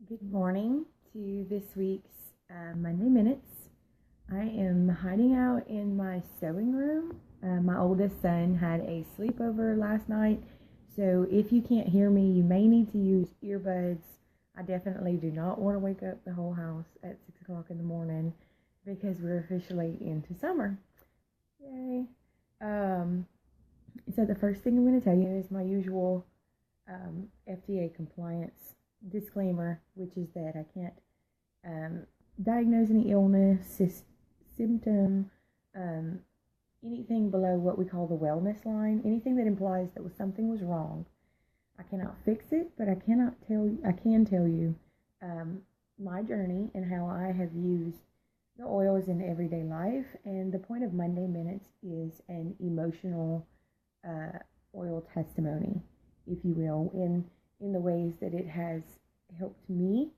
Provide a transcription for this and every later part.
Good morning to this week's Monday Minutes. I am hiding out in my sewing room. My oldest son had a sleepover last night, so if you can't hear me, you may need to use earbuds. I definitely do not want to wake up the whole house at 6 o'clock in the morning because we're officially into summer. Yay! Um, so the first thing I'm going to tell you is my usual FDA compliance disclaimer, which is that I can't diagnose any illness, symptom, um, anything below what we call the wellness line, anything that implies that something was wrong. I cannot fix it, but I can tell you my journey and how I have used the oils in everyday life. And the point of Monday Minutes is an emotional uh, oil testimony, if you will, in the ways that it has helped me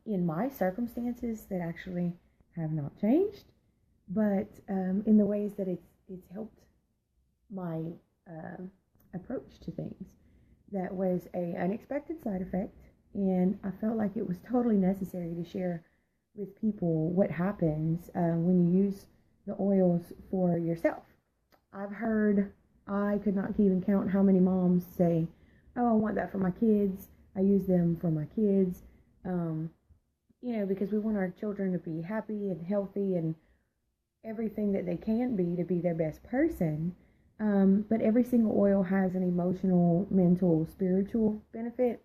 in my circumstances that actually have not changed, but in the ways that it's helped my approach to things. That was a unexpected side effect, and I felt like it was totally necessary to share with people what happens when you use the oils for yourself. I've heard, I could not even count how many moms say, "Oh, I want that for my kids. I use them for my kids." Um, because we want our children to be happy and healthy and everything that they can be to be their best person. But every single oil has an emotional, mental, spiritual benefit.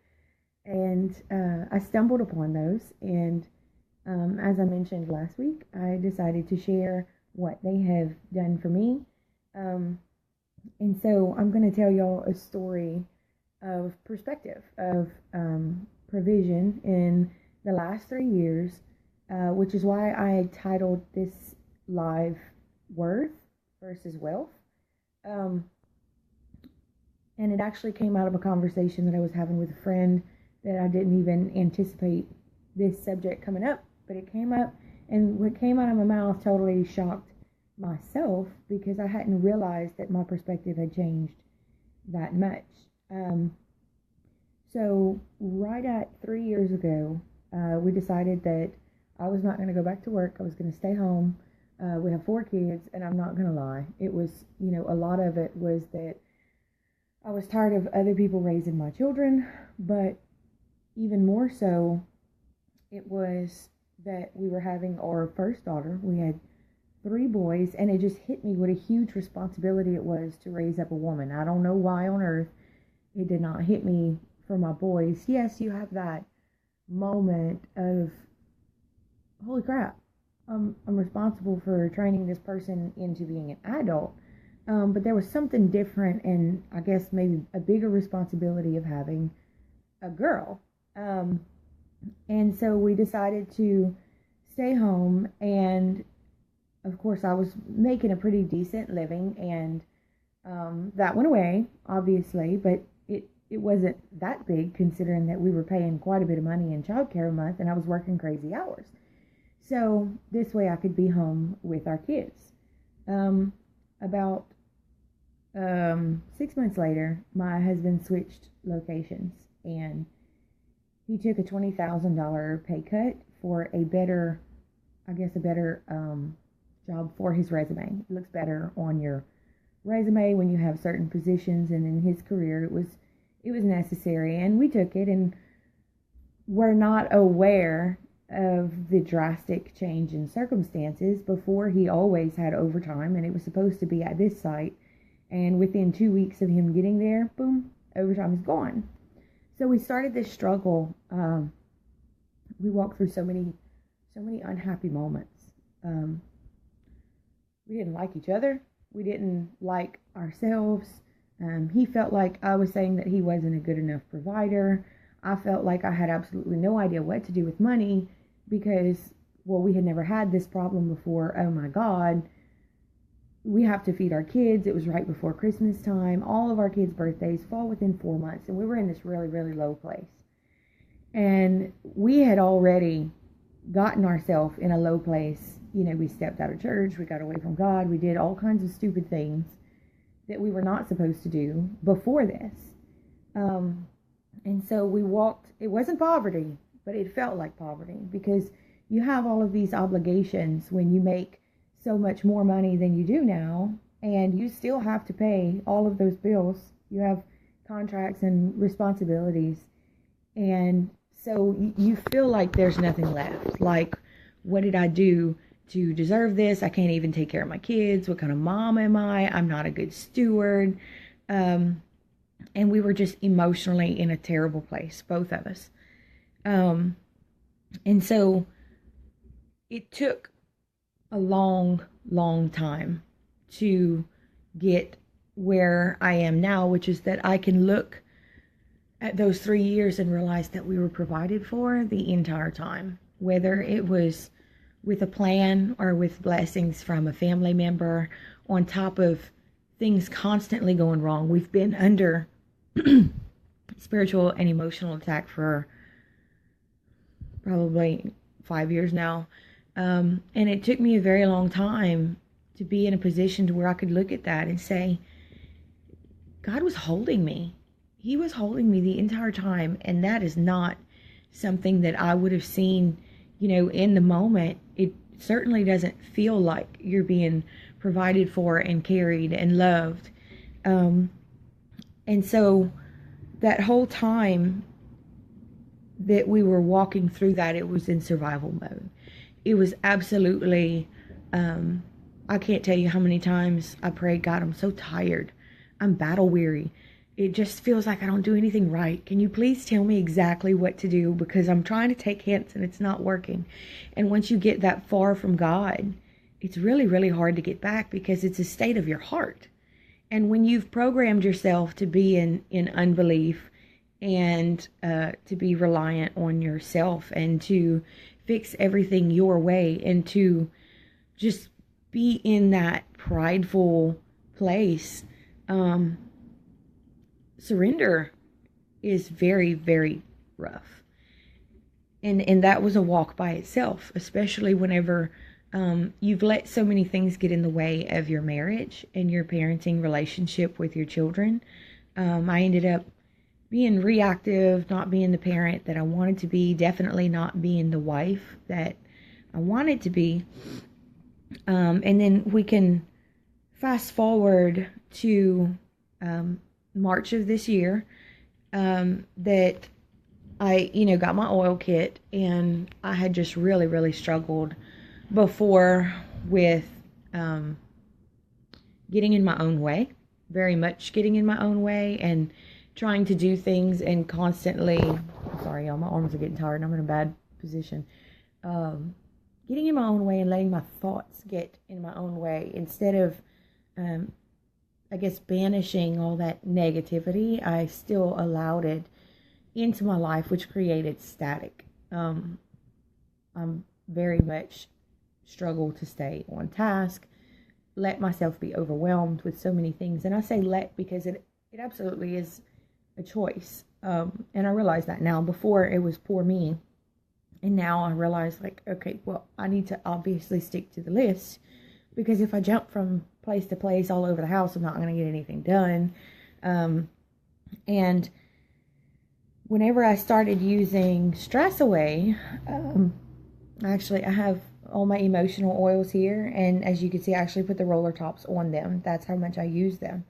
And I stumbled upon those. And as I mentioned last week, I decided to share what they have done for me. And so I'm going to tell y'all a story of perspective, of provision in the last 3 years, which is why I titled this live Worth versus Wealth. And it actually came out of a conversation that I was having with a friend that I didn't even anticipate this subject coming up, but it came up, and what came out of my mouth totally shocked myself because I hadn't realized that my perspective had changed that much. So right at 3 years ago, we decided that I was not going to go back to work. I was going to stay home. We have 4 kids, and I'm not going to lie. It was, a lot of it was that I was tired of other people raising my children, but even more so, it was that we were having our first daughter. We had 3 boys, and it just hit me what a huge responsibility it was to raise up a woman. I don't know why on earth it did not hit me for my boys. Yes, you have that moment of, holy crap, I'm responsible for training this person into being an adult. But there was something different, and I guess maybe a bigger responsibility of having a girl. And so we decided to stay home, and of course I was making a pretty decent living, and that went away, obviously, but it wasn't that big considering that we were paying quite a bit of money in childcare a month, and I was working crazy hours. So this way I could be home with our kids. About 6 months later, my husband switched locations, and he took a $20,000 pay cut for a better job for his resume. It looks better on your resume when you have certain positions, and in his career it was necessary, and we took it, and we're not aware of the drastic change in circumstances. Before, he always had overtime, and it was supposed to be at this site, and within 2 weeks of him getting there, boom, overtime is gone. So we started this struggle. We walked through so many unhappy moments. We didn't like each other. We didn't like ourselves. He felt like I was saying that he wasn't a good enough provider. I felt like I had absolutely no idea what to do with money because, well, we had never had this problem before. Oh my God. We have to feed our kids. It was right before Christmas time. All of our kids' birthdays fall within 4 months, and we were in this really, really low place. And we had already gotten ourselves in a low place. We stepped out of church. We got away from God. We did all kinds of stupid things that we were not supposed to do before this. And so we walked, it wasn't poverty, but it felt like poverty because you have all of these obligations when you make so much more money than you do now, and you still have to pay all of those bills. You have contracts and responsibilities, and so you feel like there's nothing left. Like, what did I do to deserve this? I can't even take care of my kids. What kind of mom am I? I'm not a good steward. And we were just emotionally in a terrible place, both of us. And so it took a long, long time to get where I am now, which is that I can look at those 3 years and realize that we were provided for the entire time, whether it was with a plan or with blessings from a family member, on top of things constantly going wrong. We've been under spiritual and emotional attack for probably 5 years now. And it took me a very long time to be in a position to where I could look at that and say, God was holding me. He was holding me the entire time. And that is not something that I would have seen, in the moment. It certainly doesn't feel like you're being provided for and carried and loved. And so that whole time that we were walking through that, it was in survival mode. It was absolutely, I can't tell you how many times I prayed, God, I'm so tired. I'm battle weary. It just feels like I don't do anything right. Can you please tell me exactly what to do? Because I'm trying to take hints and it's not working. And once you get that far from God, it's really, really hard to get back because it's a state of your heart. And when you've programmed yourself to be in unbelief and to be reliant on yourself and to fix everything your way and to just be in that prideful place, surrender is very, very rough. And that was a walk by itself, especially whenever you've let so many things get in the way of your marriage and your parenting relationship with your children. I ended up being reactive, not being the parent that I wanted to be, definitely not being the wife that I wanted to be. And then we can fast forward to March of this year, that I, got my oil kit, and I had just really, really struggled before with getting in my own way, very much getting in my own way and trying to do things and constantly, sorry y'all, my arms are getting tired and I'm in a bad position. Getting in my own way and letting my thoughts get in my own way instead of, I guess, banishing all that negativity. I still allowed it into my life, which created static. I'm very much struggle to stay on task, let myself be overwhelmed with so many things. And I say let because it absolutely is a choice. And I realize that now. Before it was poor me. And now I realize, like, okay, well, I need to obviously stick to the list, because if I jump from place to place all over the house, I'm not going to get anything done. And whenever I started using Stress Away, actually I have all my emotional oils here, and as you can see, I actually put the roller tops on them. That's how much I use them.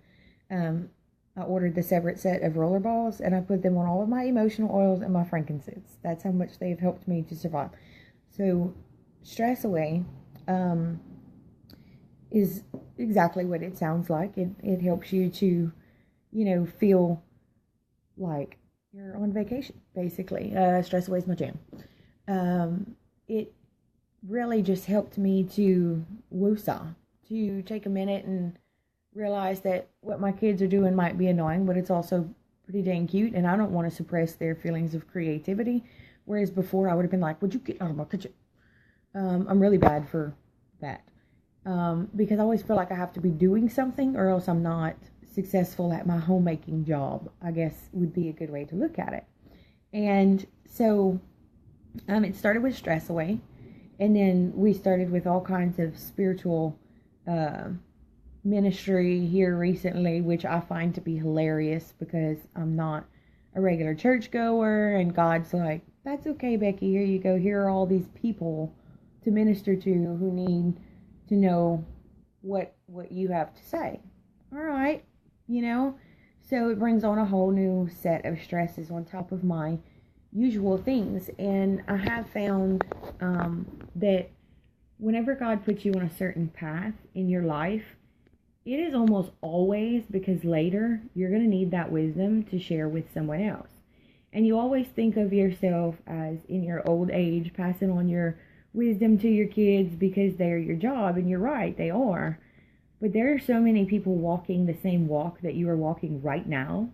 I ordered the separate set of roller balls, and I put them on all of my emotional oils and my frankincense. That's how much they've helped me to survive. So Stress Away is exactly what it sounds like. It helps you to, feel like you're on vacation, basically. Stress Away is my jam. It really just helped me to woosah, to take a minute and realize that what my kids are doing might be annoying, but it's also pretty dang cute, and I don't want to suppress their feelings of creativity. Whereas before I would have been like, would you get out of my kitchen? I'm really bad for that. Because I always feel like I have to be doing something or else I'm not successful at my homemaking job, I guess would be a good way to look at it. And so it started with Stress Away, and then we started with all kinds of spiritual ministry here recently, which I find to be hilarious because I'm not a regular churchgoer, and God's like, that's okay, Becky, here you go. Here are all these people to minister to who need to know what you have to say. All right, so it brings on a whole new set of stresses on top of my usual things. And I have found that whenever God puts you on a certain path in your life, it is almost always because later you're going to need that wisdom to share with someone else. And you always think of yourself as, in your old age, passing on your wisdom to your kids because they're your job, and you're right, they are. But there are so many people walking the same walk that you are walking right now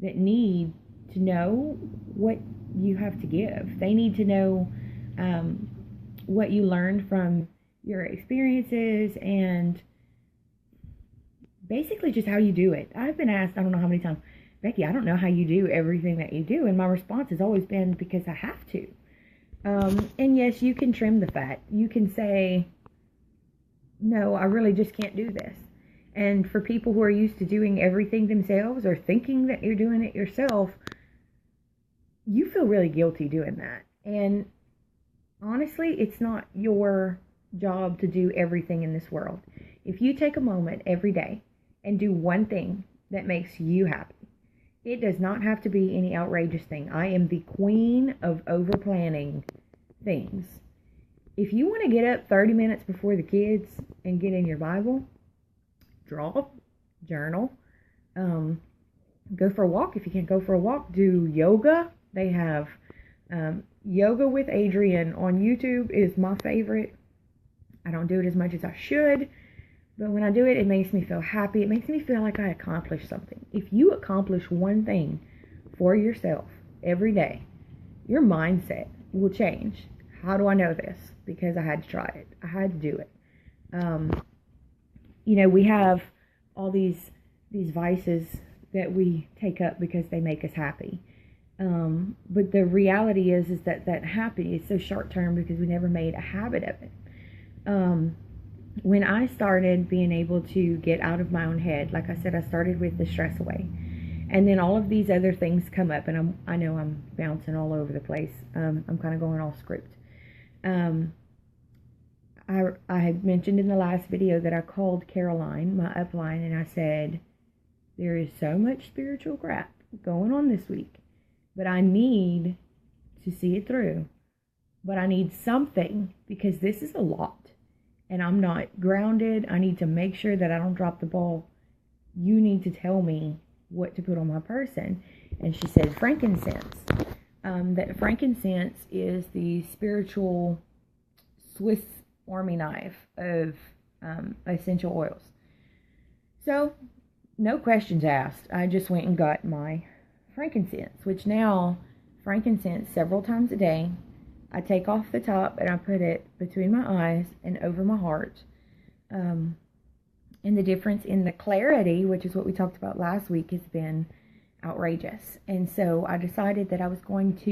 that need to know what you have to give. They need to know what you learned from your experiences, and basically just how you do it. I've been asked, I don't know how many times, Becky, I don't know how you do everything that you do. And my response has always been, because I have to. And yes, you can trim the fat. You can say, no, I really just can't do this. And for people who are used to doing everything themselves or thinking that you're doing it yourself, you feel really guilty doing that. And honestly, it's not your job to do everything in this world. If you take a moment every day and do one thing that makes you happy, it does not have to be any outrageous thing. I am the queen of over planning things. If you want to get up 30 minutes before the kids and get in your Bible, draw, journal, go for a walk. If you can't go for a walk, do yoga. They have Yoga with Adrienne on YouTube is my favorite. I don't do it as much as I should, but when I do it, it makes me feel happy. It makes me feel like I accomplished something. If you accomplish one thing for yourself every day, your mindset will change. How do I know this? Because I had to try it. I had to do it. We have all these vices that we take up because they make us happy. But the reality is that happy is so short term because we never made a habit of it. When I started being able to get out of my own head, like I said, I started with the stress away. And then all of these other things come up, and I know I'm bouncing all over the place. I'm kind of going off script. I had mentioned in the last video that I called Caroline, my upline, and I said, there is so much spiritual crap going on this week, but I need to see it through. But I need something, because this is a lot. And I'm not grounded. I need to make sure that I don't drop the ball. You need to tell me what to put on my person. And she said frankincense. That frankincense is the spiritual Swiss Army knife of essential oils. So, no questions asked. I just went and got my frankincense, which now, frankincense several times a day. I take off the top and I put it between my eyes and over my heart. And the difference in the clarity, which is what we talked about last week, has been outrageous. And so I decided that I want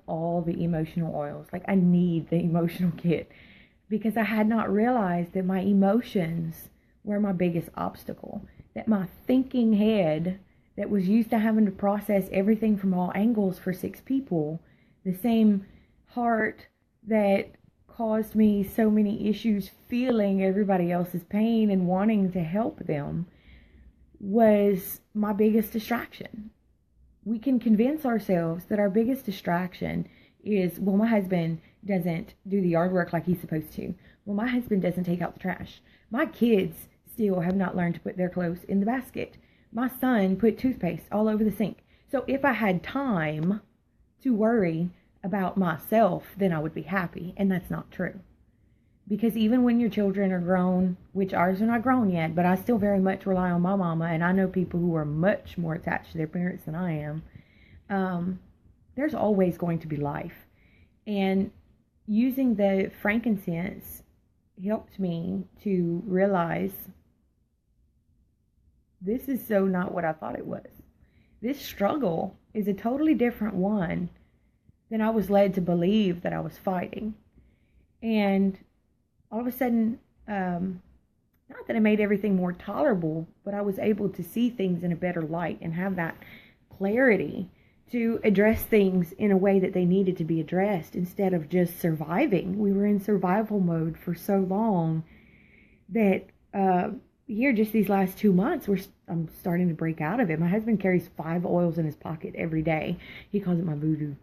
all the emotional oils. Like, I need the emotional kit, because I had not realized that my emotions were my biggest obstacle. That my thinking head that was used to having to process everything from all angles for 6 people, the same heart that caused me so many issues feeling everybody else's pain and wanting to help them, was my biggest distraction. We can convince ourselves that our biggest distraction is, well, my husband doesn't do the yard work like he's supposed to. Well, my husband doesn't take out the trash. My kids still have not learned to put their clothes in the basket. My son put toothpaste all over the sink. So if I had time to worry about myself, then I would be happy. And that's not true. Because even when your children are grown, which ours are not grown yet, but I still very much rely on my mama, and I know people who are much more attached to their parents than I am, there's always going to be life. And using the frankincense helped me to realize, this is so not what I thought it was. This struggle is a totally different one than I was led to believe that I was fighting. And all of a sudden, not that it made everything more tolerable, but I was able to see things in a better light and have that clarity to address things in a way that they needed to be addressed instead of just surviving. We were in survival mode for so long that here, just these last 2 months, I'm starting to break out of it. My husband carries 5 oils in his pocket every day. He calls it my voodoo.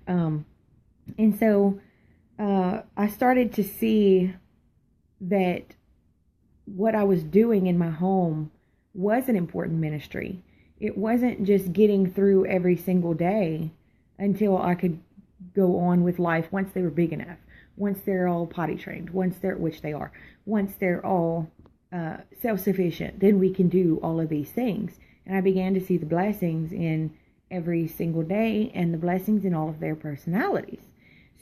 And so I started to see that what I was doing in my home was an important ministry. It wasn't just getting through every single day until I could go on with life once they were big enough, once they're all potty trained, which they are, once they're all self-sufficient, then we can do all of these things. And I began to see the blessings in every single day and the blessings in all of their personalities.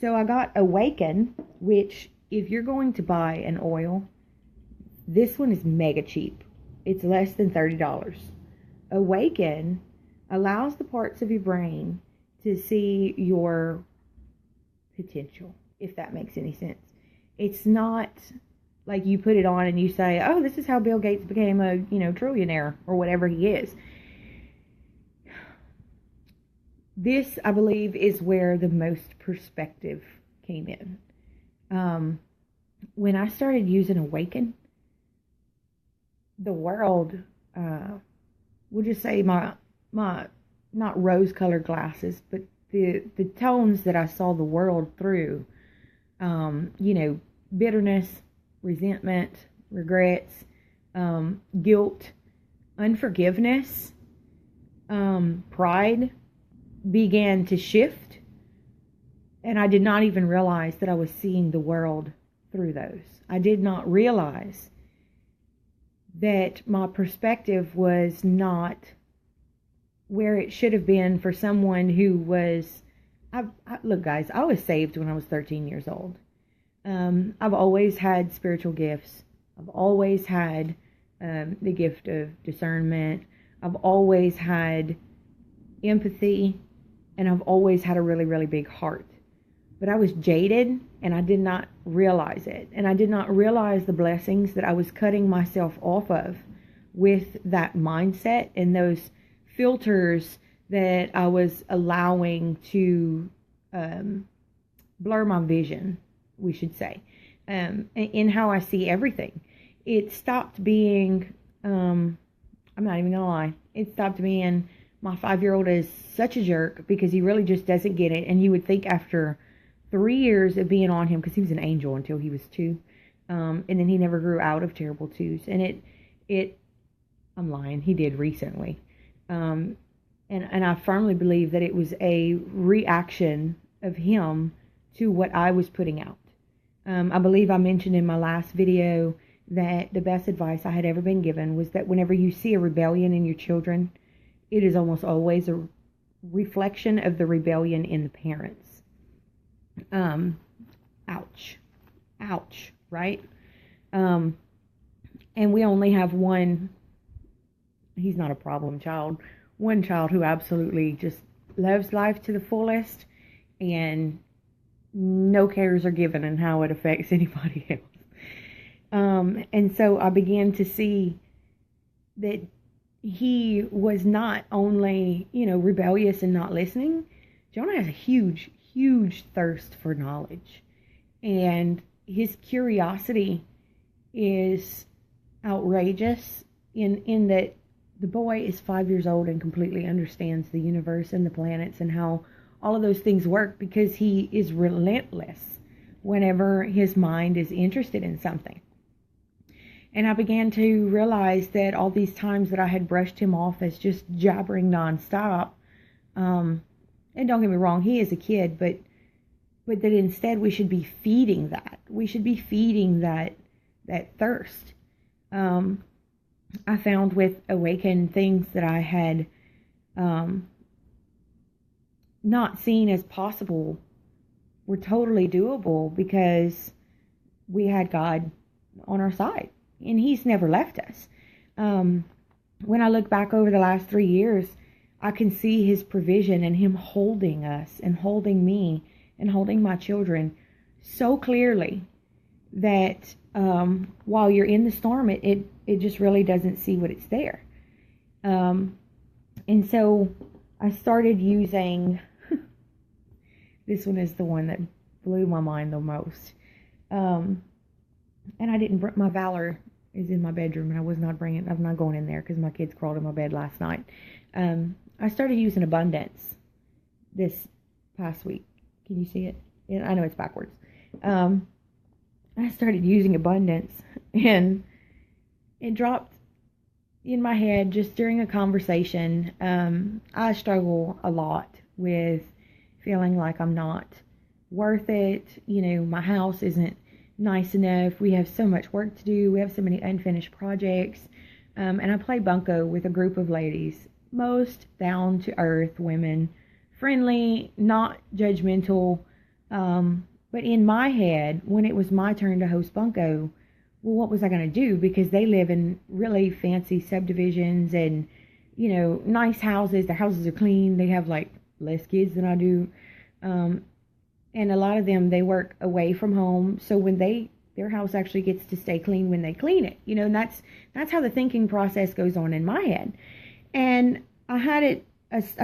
So I got Awaken, which if you're going to buy an oil, this one is mega cheap. It's less than $30. Awaken allows the parts of your brain to see your potential, if that makes any sense. It's not like you put it on and you say, oh, this is how Bill Gates became a, trillionaire or whatever he is. This, I believe, is where the most perspective came in. When I started using Awaken, the world, we'll just say my not rose-colored glasses, but the tones that I saw the world through, bitterness, resentment, regrets, guilt, unforgiveness, pride began to shift. And I did not even realize that I was seeing the world through those. I did not realize that my perspective was not where it should have been for someone who was, look guys, I was saved when I was 13 years old. I've always had spiritual gifts. I've always had the gift of discernment. I've always had empathy, and I've always had a really, really big heart. But I was jaded, and I did not realize it. And I did not realize the blessings that I was cutting myself off of with that mindset and those filters that I was allowing to blur my vision, we should say, in how I see everything. It stopped being, I'm not even gonna lie, it stopped being, my 5-year-old is such a jerk because he really just doesn't get it. And you would think after 3 years of being on him, because he was an angel until he was 2, and then he never grew out of terrible 2s. And I'm lying, he did recently. And I firmly believe that it was a reaction of him to what I was putting out. I believe I mentioned in my last video that the best advice I had ever been given was that whenever you see a rebellion in your children, it is almost always a reflection of the rebellion in the parents. Ouch, right? And we only have one, he's not a problem child, one child who absolutely just loves life to the fullest, and no cares are given in how it affects anybody else. And so I began to see that he was not only, rebellious and not listening. Jonah has a huge thirst for knowledge, and his curiosity is outrageous in that the boy is 5 years old and completely understands the universe and the planets and how all of those things work, because he is relentless whenever his mind is interested in something. And I began to realize that all these times that I had brushed him off as just jabbering nonstop, and don't get me wrong, he is a kid, but that instead we should be feeding that. We should be feeding that thirst. I found with Awaken things that I had not seen as possible were totally doable because we had God on our side, and He's never left us. When I look back over the last 3 years, I can see His provision and Him holding us and holding me and holding my children so clearly that while you're in the storm, it just really doesn't see what it's there. And so I started using, this one is the one that blew my mind the most. And I didn't, my Valor is in my bedroom, and I'm not going in there because my kids crawled in my bed last night. I started using Abundance this past week. Can you see it? I know it's backwards. I started using Abundance, and it dropped in my head just during a conversation. I struggle a lot with feeling like I'm not worth it. My house isn't nice enough. We have so much work to do. We have so many unfinished projects. And I play bunco with a group of ladies, most down to earth women, friendly, not judgmental. But in my head, when it was my turn to host bunco, well, what was I going to do? Because they live in really fancy subdivisions and, nice houses. Their houses are clean. They have like less kids than I do. And a lot of them, they work away from home. So when their house actually gets to stay clean when they clean it, and that's how the thinking process goes on in my head. And I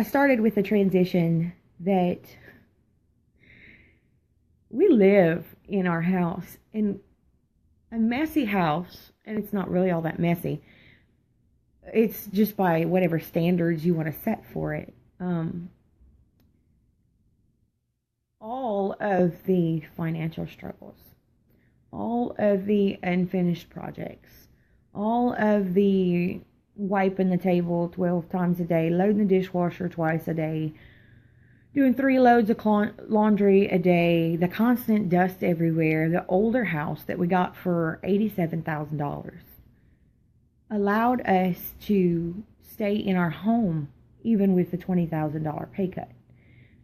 started with the transition that we live in our house in a messy house, and it's not really all that messy. It's just by whatever standards you want to set for it. All of the financial struggles, all of the unfinished projects, all of the wiping the table 12 times a day, loading the dishwasher twice a day, doing 3 loads of laundry a day, the constant dust everywhere, the older house that we got for $87,000 allowed us to stay in our home even with the $20,000 pay cut.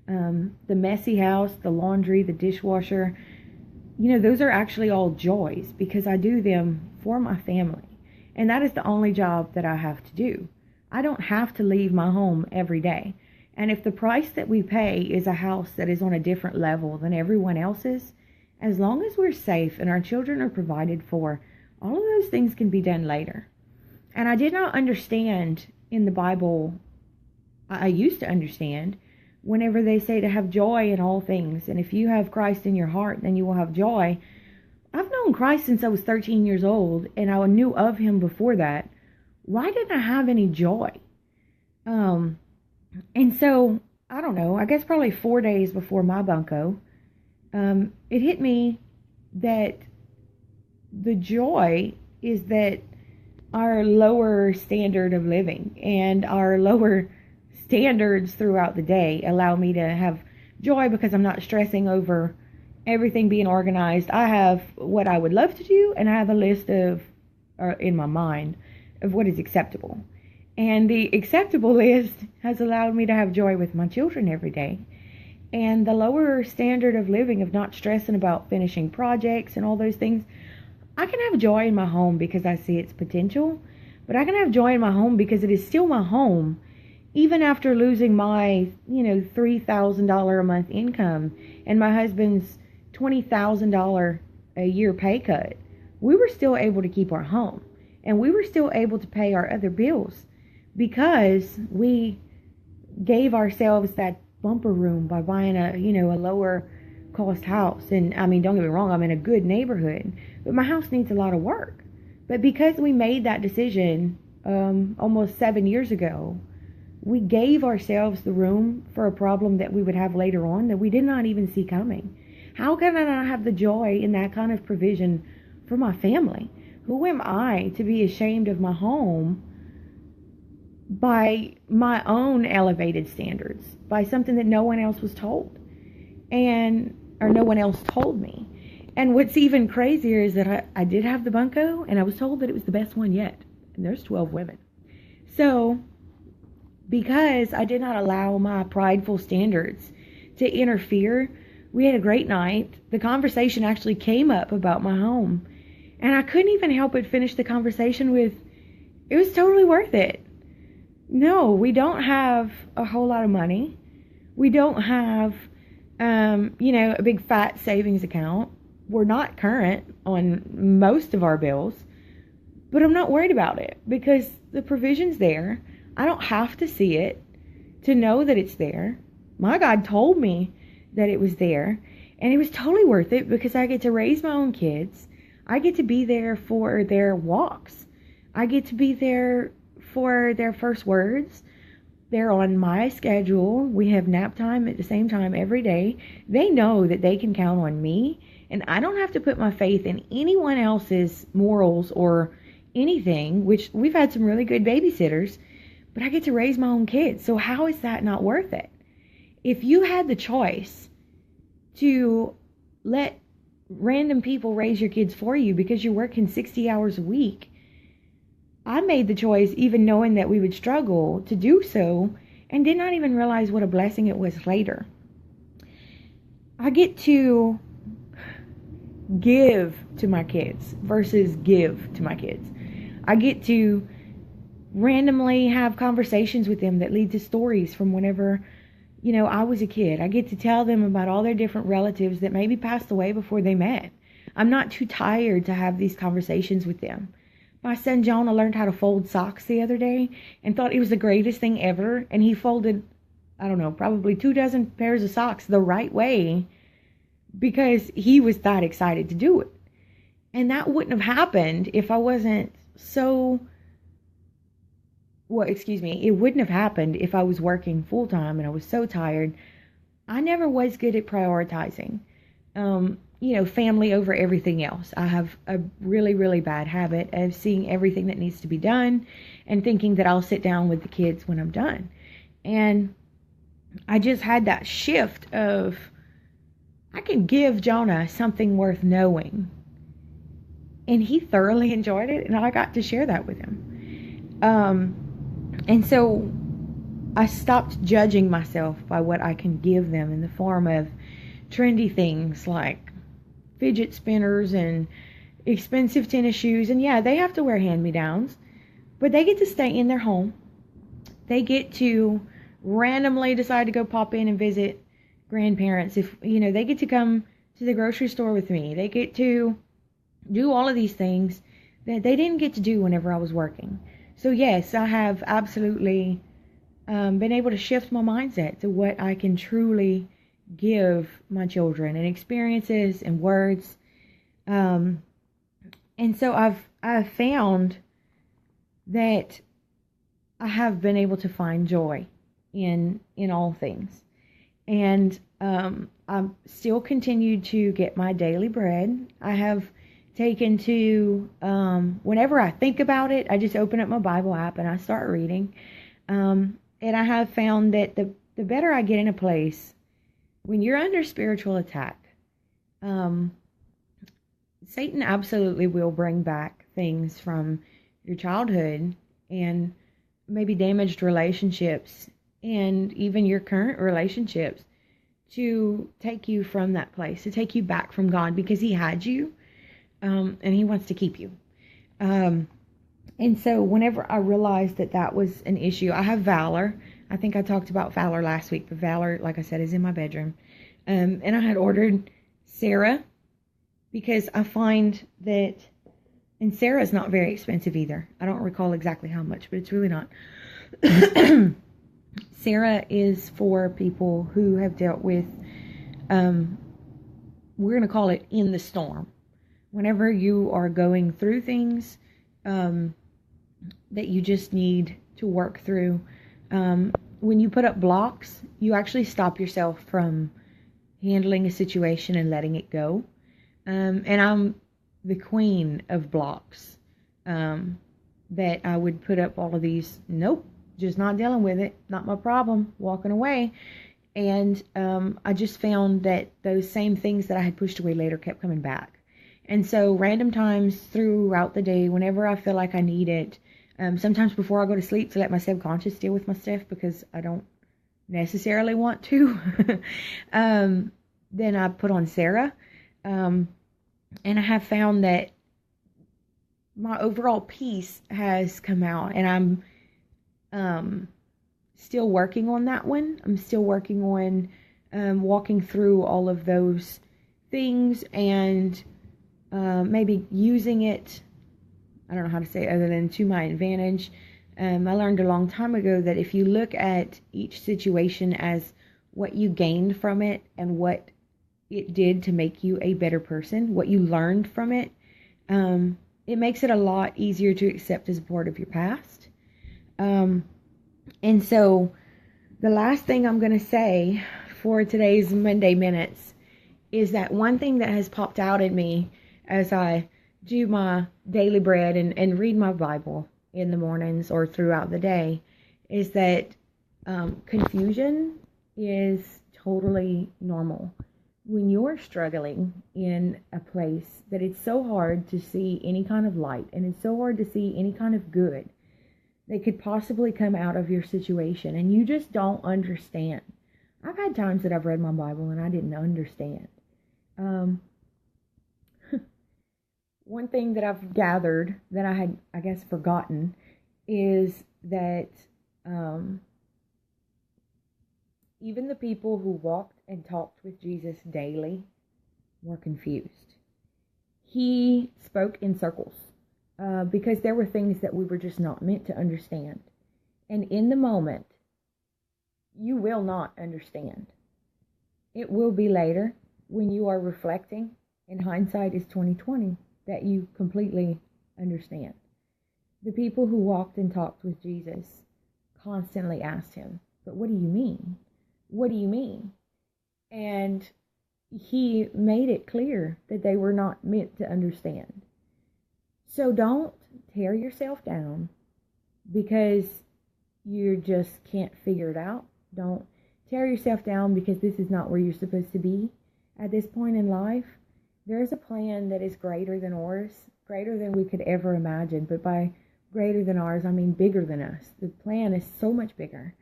The messy house, the laundry, the dishwasher, those are actually all joys because I do them for my family. And that is the only job that I have to do. I don't have to leave my home every day. And if the price that we pay is a house that is on a different level than everyone else's, as long as we're safe and our children are provided for, all of those things can be done later. And I did not understand in the Bible, I used to understand, whenever they say to have joy in all things. And if you have Christ in your heart, then you will have joy. I've known Christ since I was 13 years old, and I knew of him before that. Why didn't I have any joy? And so, I don't know, I guess probably 4 days before my bunco, it hit me that the joy is that our lower standard of living and our lower standards throughout the day allow me to have joy because I'm not stressing over everything being organized. I have what I would love to do, and I have a list in my mind of what is acceptable. And the acceptable list has allowed me to have joy with my children every day. And the lower standard of living, of not stressing about finishing projects and all those things, I can have joy in my home because I see its potential. But I can have joy in my home because it is still my home, even after losing my, $3,000 a month income and my husband's $20,000 a year pay cut. We were still able to keep our home, and we were still able to pay our other bills because we gave ourselves that bumper room by buying a lower cost house. And I mean, don't get me wrong, I'm in a good neighborhood, but my house needs a lot of work. But because we made that decision almost 7 years ago, we gave ourselves the room for a problem that we would have later on that we did not even see coming. How can I not have the joy in that kind of provision for my family? Who am I to be ashamed of my home by my own elevated standards, by something that no one else was told, or no one else told me? And what's even crazier is that I did have the bunco, and I was told that it was the best one yet. And there's 12 women. So, because I did not allow my prideful standards to interfere, we had a great night. The conversation actually came up about my home. And I couldn't even help but finish the conversation with, it was totally worth it. No, we don't have a whole lot of money. We don't have, a big fat savings account. We're not current on most of our bills. But I'm not worried about it because the provision's there. I don't have to see it. to know that it's there. My God told me that it was there, and it was totally worth it because I get to raise my own kids. I get to be there for their walks. I get to be there for their first words. They're on my schedule. We have nap time at the same time every day. They know that they can count on me, and I don't have to put my faith in anyone else's morals or anything, which we've had some really good babysitters, but I get to raise my own kids. So how is that not worth it? If you had the choice to let random people raise your kids for you because you're working 60 hours a week, I made the choice, even knowing that we would struggle, to do so, and did not even realize what a blessing it was later. I get to give to my kids versus give to my kids. I get to randomly have conversations with them that lead to stories from whenever, I was a kid. I get to tell them about all their different relatives that maybe passed away before they met. I'm not too tired to have these conversations with them. My son Jonah learned how to fold socks the other day and thought it was the greatest thing ever. And he folded, probably 24 pairs of socks the right way because he was that excited to do it. And that wouldn't have happened if I wasn't it wouldn't have happened if I was working full time and I was so tired. I never was good at prioritizing. Family over everything else. I have a really, really bad habit of seeing everything that needs to be done and thinking that I'll sit down with the kids when I'm done. And I just had that shift of, I can give Jonah something worth knowing. And he thoroughly enjoyed it, and I got to share that with him. And so I stopped judging myself by what I can give them in the form of trendy things like fidget spinners and expensive tennis shoes. And yeah, they have to wear hand-me-downs, but they get to stay in their home. They get to randomly decide to go pop in and visit grandparents. If, they get to come to the grocery store with me. They get to do all of these things that they didn't get to do whenever I was working. So yes, I have absolutely been able to shift my mindset to what I can truly give my children, and experiences and words. And so I've found that I have been able to find joy in all things. And I'm still continued to get my daily bread. I have taken to, whenever I think about it, I just open up my Bible app and I start reading. And I have found that the better I get in a place, when you're under spiritual attack, Satan absolutely will bring back things from your childhood and maybe damaged relationships and even your current relationships to take you from that place, to take you back from God, because he had you, and he wants to keep you. And so whenever I realized that was an issue, I have Valor. I think I talked about Valor last week, but Valor, like I said, is in my bedroom. And I had ordered Sarah because I find that, and Sarah's not very expensive either. I don't recall exactly how much, but it's really not. Sarah is for people who have dealt with, we're going to call it in the storm. Whenever you are going through things that you just need to work through, when you put up blocks, you actually stop yourself from handling a situation and letting it go. And I'm the queen of blocks, that I would put up all of these, nope, just not dealing with it, not my problem, walking away. And I just found that those same things that I had pushed away later kept coming back. And so random times throughout the day, whenever I feel like I need it, sometimes before I go to sleep, to let my subconscious deal with my stuff because I don't necessarily want to, then I put on Sarah. And I have found that my overall peace has come out, and I'm still working on that one. I'm still working on walking through all of those things and maybe using it, I don't know how to say it other than to my advantage, I learned a long time ago that if you look at each situation as what you gained from it and what it did to make you a better person, what you learned from it, it makes it a lot easier to accept as a part of your past. And so the last thing I'm going to say for today's Monday Minutes is that one thing that has popped out at me as I do my daily bread and read my Bible in the mornings or throughout the day is that confusion is totally normal. When you're struggling in a place that it's so hard to see any kind of light and it's so hard to see any kind of good that could possibly come out of your situation and you just don't understand. I've had times that I've read my Bible and I didn't understand. One thing that I've gathered that I had, I guess, forgotten is that even the people who walked and talked with Jesus daily were confused. He spoke in circles because there were things that we were just not meant to understand. And in the moment, you will not understand. It will be later when you are reflecting, and hindsight is 20/20, that you completely understand. The people who walked and talked with Jesus constantly asked him, "But what do you mean? What do you mean?" And he made it clear that they were not meant to understand. So don't tear yourself down because you just can't figure it out. Don't tear yourself down because this is not where you're supposed to be at this point in life. There's a plan that is greater than ours, greater than we could ever imagine. But by greater than ours, I mean bigger than us. The plan is so much bigger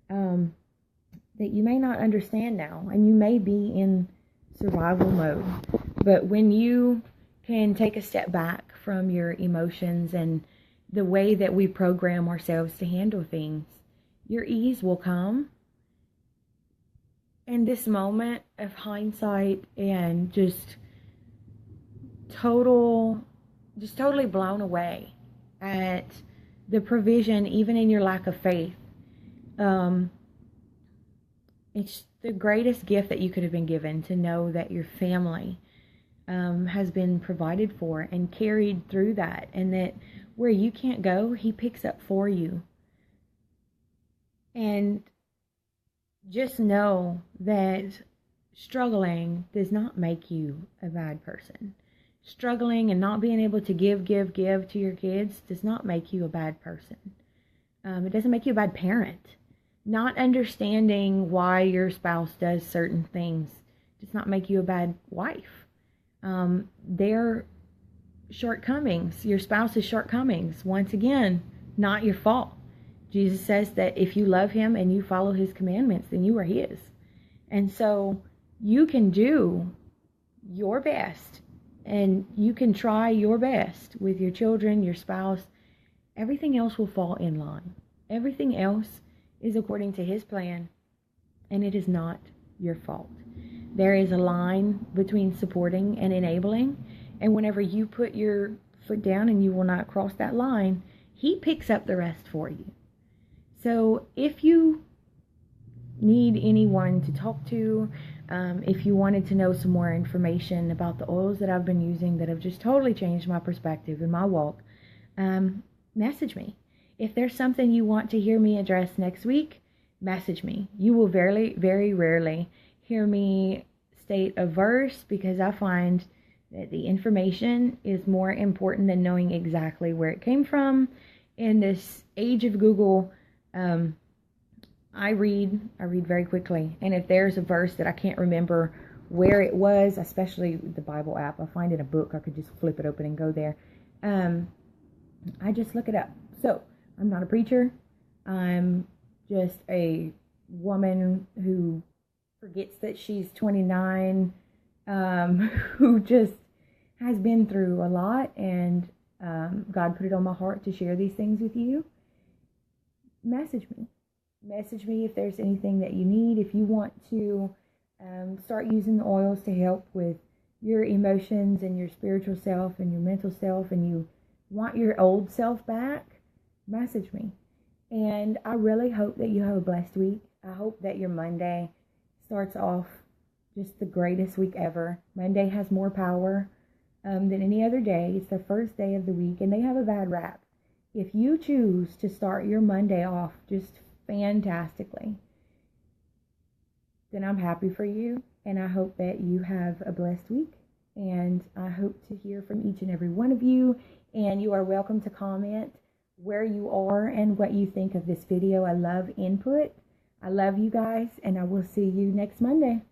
that you may not understand now, and you may be in survival mode. But when you can take a step back from your emotions and the way that we program ourselves to handle things, your ease will come. And this moment of hindsight and just totally blown away at the provision, even in your lack of faith. It's the greatest gift that you could have been given, to know that your family has been provided for and carried through that, and that where you can't go, he picks up for you. And just know that struggling does not make you a bad person. Struggling and not being able to give to your kids does not make you a bad person. It doesn't make you a bad parent. Not understanding why your spouse does certain things does not make you a bad wife. Their shortcomings, your spouse's shortcomings, once again, not your fault. Jesus says that if you love him and you follow his commandments, then you are his. And so you can do your best, and you can try your best with your children, your spouse. Everything else will fall in line. Everything else is according to his plan, and it is not your fault. There is a line between supporting and enabling, and whenever you put your foot down and you will not cross that line, he picks up the rest for you. So if you need anyone to talk to, if you wanted to know some more information about the oils that I've been using that have just totally changed my perspective in my walk, message me. If there's something you want to hear me address next week, message me. You will very, very rarely hear me state a verse, because I find that the information is more important than knowing exactly where it came from. In this age of Google, I read very quickly, and if there's a verse that I can't remember where it was, especially the Bible app, I find in a book, I could just flip it open and go there. I just look it up. So I'm not a preacher. I'm just a woman who forgets that she's 29, who just has been through a lot, and God put it on my heart to share these things with you. Message me. Message me if there's anything that you need. If you want to start using the oils to help with your emotions and your spiritual self and your mental self, and you want your old self back, message me. And I really hope that you have a blessed week. I hope that your Monday starts off just the greatest week ever. Monday has more power than any other day. It's the first day of the week, and they have a bad rap. If you choose to start your Monday off just fantastically, then I'm happy for you, and I hope that you have a blessed week. And I hope to hear from each and every one of you, and you are welcome to comment where you are and what you think of this video. I love input. I love you guys, and I will see you next Monday.